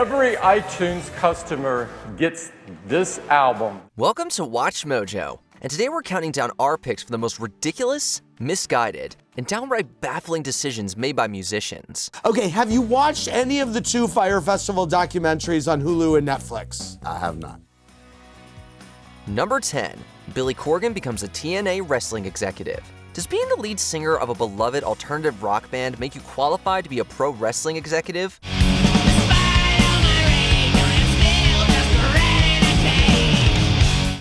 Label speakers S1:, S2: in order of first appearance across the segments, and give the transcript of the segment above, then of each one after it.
S1: Every iTunes customer gets this album.
S2: Welcome to Watch Mojo, and today we're counting down our picks for the most ridiculous, misguided, and downright baffling decisions made by musicians.
S3: Okay, have you watched any of the two Fyre Festival documentaries on Hulu and Netflix?
S4: I have not.
S2: Number 10. Billy Corgan becomes a TNA wrestling executive. Does being the lead singer of a beloved alternative rock band make you qualified to be a pro wrestling executive?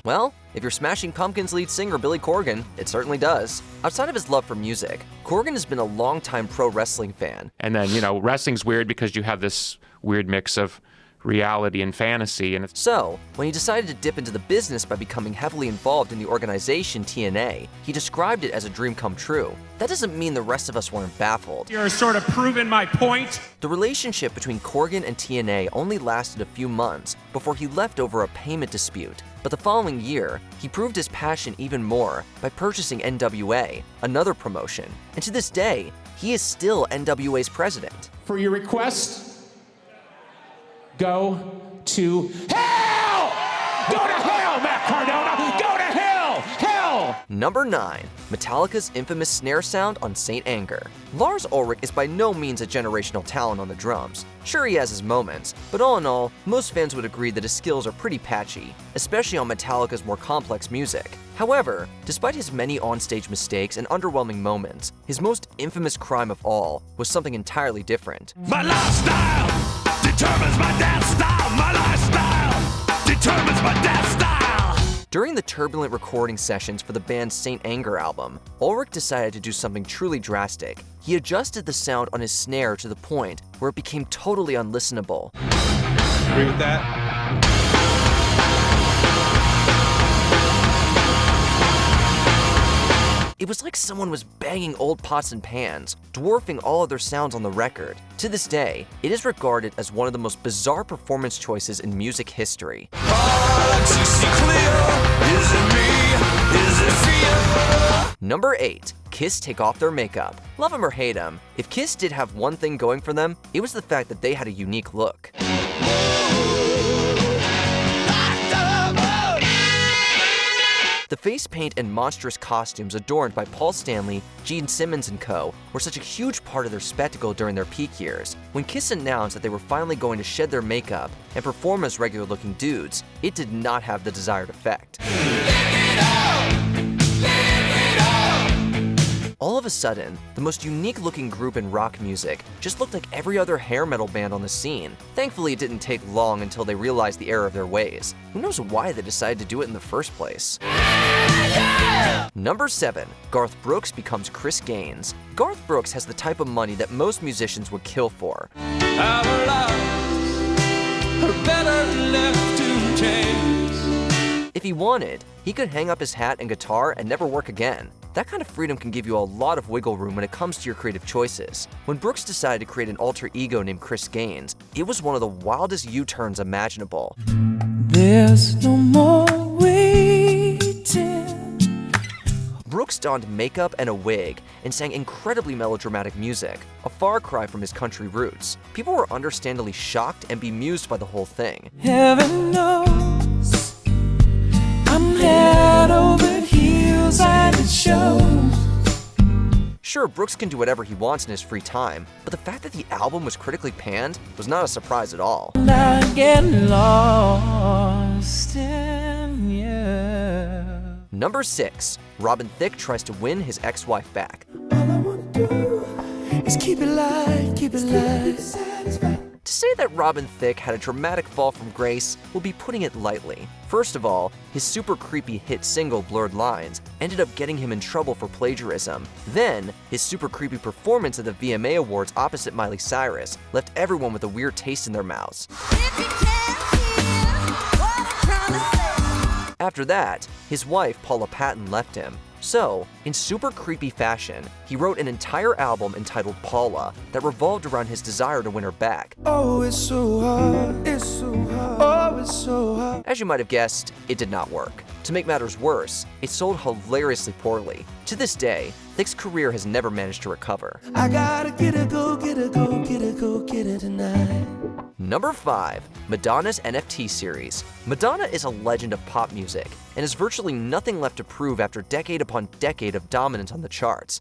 S2: Well, if you're Smashing Pumpkins lead singer Billy Corgan, it certainly does. Outside of his love for music, Corgan has been a longtime pro wrestling fan.
S5: And then, wrestling's weird because you have this weird mix of reality and fantasy.
S2: So, when he decided to dip into the business by becoming heavily involved in the organization TNA, he described it as a dream come true. That doesn't mean the rest of us weren't baffled.
S6: You're sort of proving my point.
S2: The relationship between Corgan and TNA only lasted a few months before he left over a payment dispute. But the following year, he proved his passion even more by purchasing NWA, another promotion. And to this day, he is still NWA's president.
S6: For your request, go to hell! Go to hell, Matt Cardona! Go to hell! Hell!
S2: Number 9. Metallica's infamous snare sound on Saint Anger. Lars Ulrich is by no means a generational talent on the drums. Sure, he has his moments, but all in all, most fans would agree that his skills are pretty patchy, especially on Metallica's more complex music. However, despite his many onstage mistakes and underwhelming moments, his most infamous crime of all was something entirely different.
S7: My lifestyle determines my death style. My lifestyle determines my death style.
S2: During the turbulent recording sessions for the band's Saint Anger album, Ulrich decided to do something truly drastic. He adjusted the sound on his snare to the point where it became totally unlistenable.
S8: Agree with that?
S2: It was like someone was banging old pots and pans, dwarfing all other sounds on the record. To this day, it is regarded as one of the most bizarre performance choices in music history. Number 8. Kiss take off their makeup. Love them or hate them, if Kiss did have one thing going for them, it was the fact that they had a unique look. The face paint and monstrous costumes adorned by Paul Stanley, Gene Simmons and co. were such a huge part of their spectacle during their peak years. When Kiss announced that they were finally going to shed their makeup and perform as regular-looking dudes, it did not have the desired effect. All of a sudden, the most unique-looking group in rock music just looked like every other hair metal band on the scene. Thankfully, it didn't take long until they realized the error of their ways. Who knows why they decided to do it in the first place? Number 7. Garth Brooks becomes Chris Gaines. Garth Brooks has the type of money that most musicians would kill for.
S7: Our lives are better left to chance.
S2: If he wanted, he could hang up his hat and guitar and never work again. That kind of freedom can give you a lot of wiggle room when it comes to your creative choices. When Brooks decided to create an alter ego named Chris Gaines, it was one of the wildest U-turns imaginable.
S9: There's no more waiting.
S2: Brooks donned makeup and a wig and sang incredibly melodramatic music, a far cry from his country roots. People were understandably shocked and bemused by the whole thing.
S9: Heaven knows I'm head over heels and it shows.
S2: Sure, Brooks can do whatever he wants in his free time, but the fact that the album was critically panned was not a surprise at all.
S9: I get lost in you.
S2: Number 6. Robin Thicke tries to win his ex-wife back.
S9: All I want to do is keep it light, keep it light.
S2: To say that Robin Thicke had a dramatic fall from grace will be putting it lightly. First of all, his super creepy hit single Blurred Lines ended up getting him in trouble for plagiarism. Then, his super creepy performance at the VMA Awards opposite Miley Cyrus left everyone with a weird taste in their mouths. After that, his wife Paula Patton left him. So, in super creepy fashion, he wrote an entire album entitled Paula that revolved around his desire to win her back.
S9: Oh, it's so hard, it's so hard, oh, it's so hard.
S2: As you might have guessed, it did not work. To make matters worse, it sold hilariously poorly. To this day, Thicke's career has never managed to recover.
S9: I gotta get it, go get it, go get it, go get it tonight.
S2: Number 5. Madonna's NFT series. Madonna is a legend of pop music and has virtually nothing left to prove after decade upon decade of dominance on the charts.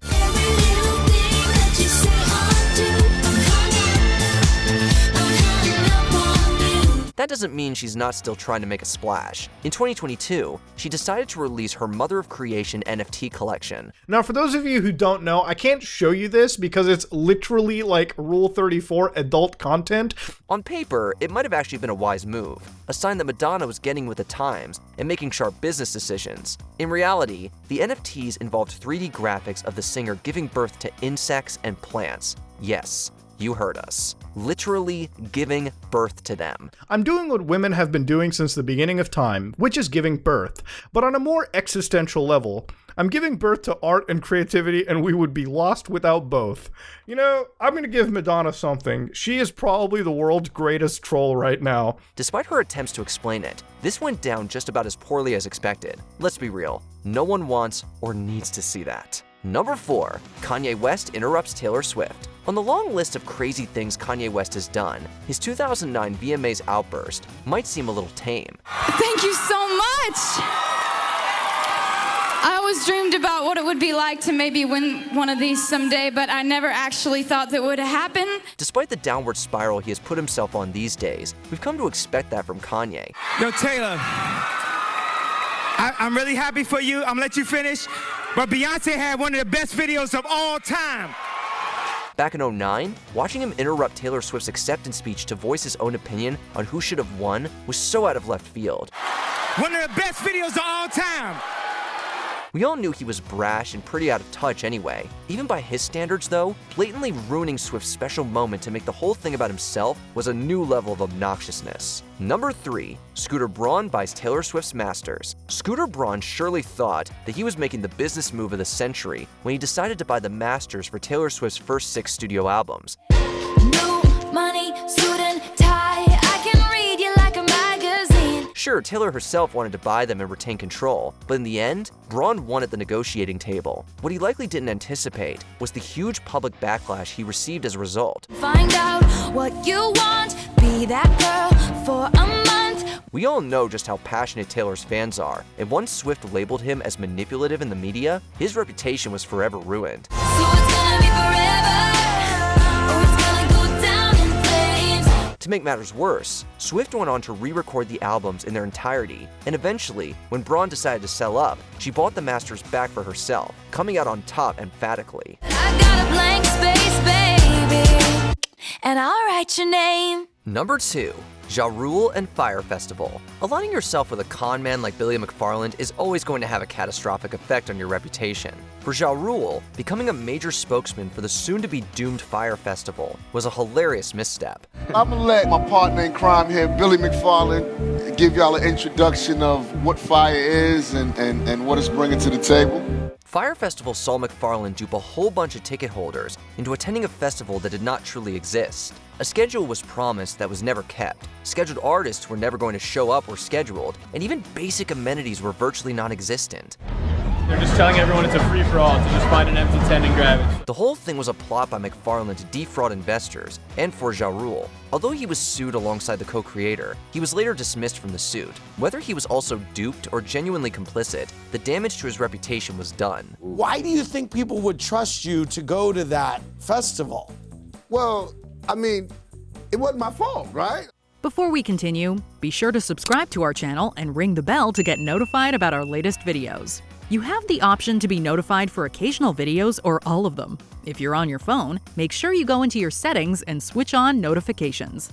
S2: That doesn't mean she's not still trying to make a splash. In 2022, she decided to release her Mother of Creation NFT collection.
S4: Now, for those of you who don't know, I can't show you this because it's literally like Rule 34 adult content.
S2: On paper, it might have actually been a wise move, a sign that Madonna was getting with the times and making sharp business decisions. In reality, the NFTs involved 3D graphics of the singer giving birth to insects and plants. Yes, you heard us. Literally giving birth to them.
S4: I'm doing what women have been doing since the beginning of time, which is giving birth, but on a more existential level. I'm giving birth to art and creativity, and we would be lost without both. You know, I'm gonna give Madonna something. She is probably the world's greatest troll right now.
S2: Despite her attempts to explain it, this went down just about as poorly as expected. Let's be real, no one wants or needs to see that. Number 4. Kanye West interrupts Taylor Swift. On the long list of crazy things Kanye West has done, his 2009 VMAs outburst might seem a little tame.
S10: Thank you so much! I always dreamed about what it would be like to maybe win one of these someday, but I never actually thought that would happen.
S2: Despite the downward spiral he has put himself on these days, we've come to expect that from Kanye.
S11: Yo, Taylor, I'm really happy for you. I'm gonna let you finish, but Beyonce had one of the best videos of all time.
S2: Back in 2009, watching him interrupt Taylor Swift's acceptance speech to voice his own opinion on who should have won was so out of left field.
S11: One of the best videos of all time.
S2: We all knew he was brash and pretty out of touch anyway. Even by his standards though, blatantly ruining Swift's special moment to make the whole thing about himself was a new level of obnoxiousness. Number 3. Scooter Braun buys Taylor Swift's masters. Scooter Braun surely thought that he was making the business move of the century when he decided to buy the masters for Taylor Swift's first 6 studio albums.
S10: New money, suit and tie, I can read you like a magazine.
S2: Sure, Taylor herself wanted to buy them and retain control, but in the end, Braun won at the negotiating table. What he likely didn't anticipate was the huge public backlash he received as a result.
S10: Find out what you want, be that girl for a month.
S2: We all know just how passionate Taylor's fans are, and once Swift labeled him as manipulative in the media, his reputation was forever ruined.
S10: So it's gonna be forever, or it's gonna go down in flames.
S2: To make matters worse, Swift went on to re-record the albums in their entirety, and eventually, when Braun decided to sell up, she bought the masters back for herself, coming out on top emphatically.
S10: I got a blank space, baby, and I'll write your name.
S2: Number 2. Ja Rule and Fyre Festival. Aligning yourself with a con man like Billy McFarland is always going to have a catastrophic effect on your reputation. For Ja Rule, becoming a major spokesman for the soon-to-be doomed Fyre Festival was a hilarious misstep.
S12: I'm gonna let my partner in crime here, Billy McFarland, give y'all an introduction of what Fyre is and what it's bringing to the table.
S2: Fyre Festival saw McFarland dupe a whole bunch of ticket holders into attending a festival that did not truly exist. A schedule was promised that was never kept. Scheduled artists were never going to show up or scheduled, and even basic amenities were virtually non-existent.
S13: They're just telling everyone it's a free-for-all to just find an empty tent and grab it.
S2: The whole thing was a plot by McFarland to defraud investors and for Ja Rule. Although he was sued alongside the co-creator, he was later dismissed from the suit. Whether he was also duped or genuinely complicit, the damage to his reputation was done.
S3: Why do you think people would trust you to go to that festival?
S12: Well, I mean, it wasn't my fault, right?
S14: Before we continue, be sure to subscribe to our channel and ring the bell to get notified about our latest videos. You have the option to be notified for occasional videos or all of them. If you're on your phone, make sure you go into your settings and switch on notifications.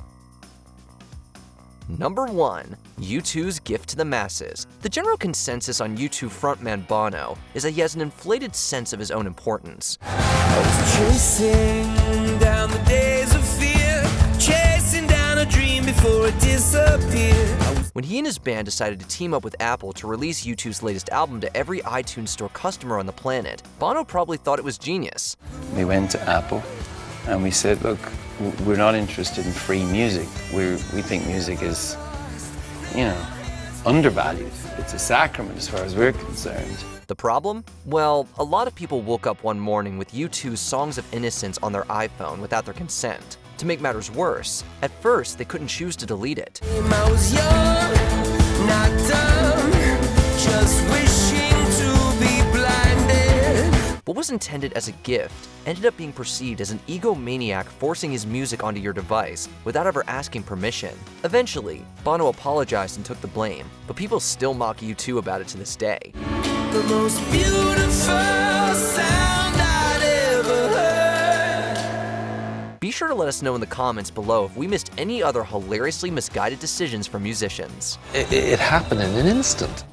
S2: Number 1. U2's gift to the masses. The general consensus on U2 frontman Bono is that he has an inflated sense of his own importance.
S9: I was chasing down the days of fear, chasing down a dream before it disappeared.
S2: When he and his band decided to team up with Apple to release U2's latest album to every iTunes Store customer on the planet, Bono probably thought it was genius.
S15: We went to Apple and we said, look, we're not interested in free music. We think music is, undervalued. It's a sacrament as far as we're concerned.
S2: The problem? Well, a lot of people woke up one morning with U2's Songs of Innocence on their iPhone without their consent. To make matters worse, at first they couldn't choose to delete it.
S9: I was young, not dumb, just wishing to be blinded.
S2: What was intended as a gift ended up being perceived as an egomaniac forcing his music onto your device without ever asking permission. Eventually, Bono apologized and took the blame, but people still mock U2 about it to this day.
S9: The most beautiful sound I'd ever heard.
S2: Be sure to let us know in the comments below if we missed any other hilariously misguided decisions from musicians.
S16: It happened in an instant.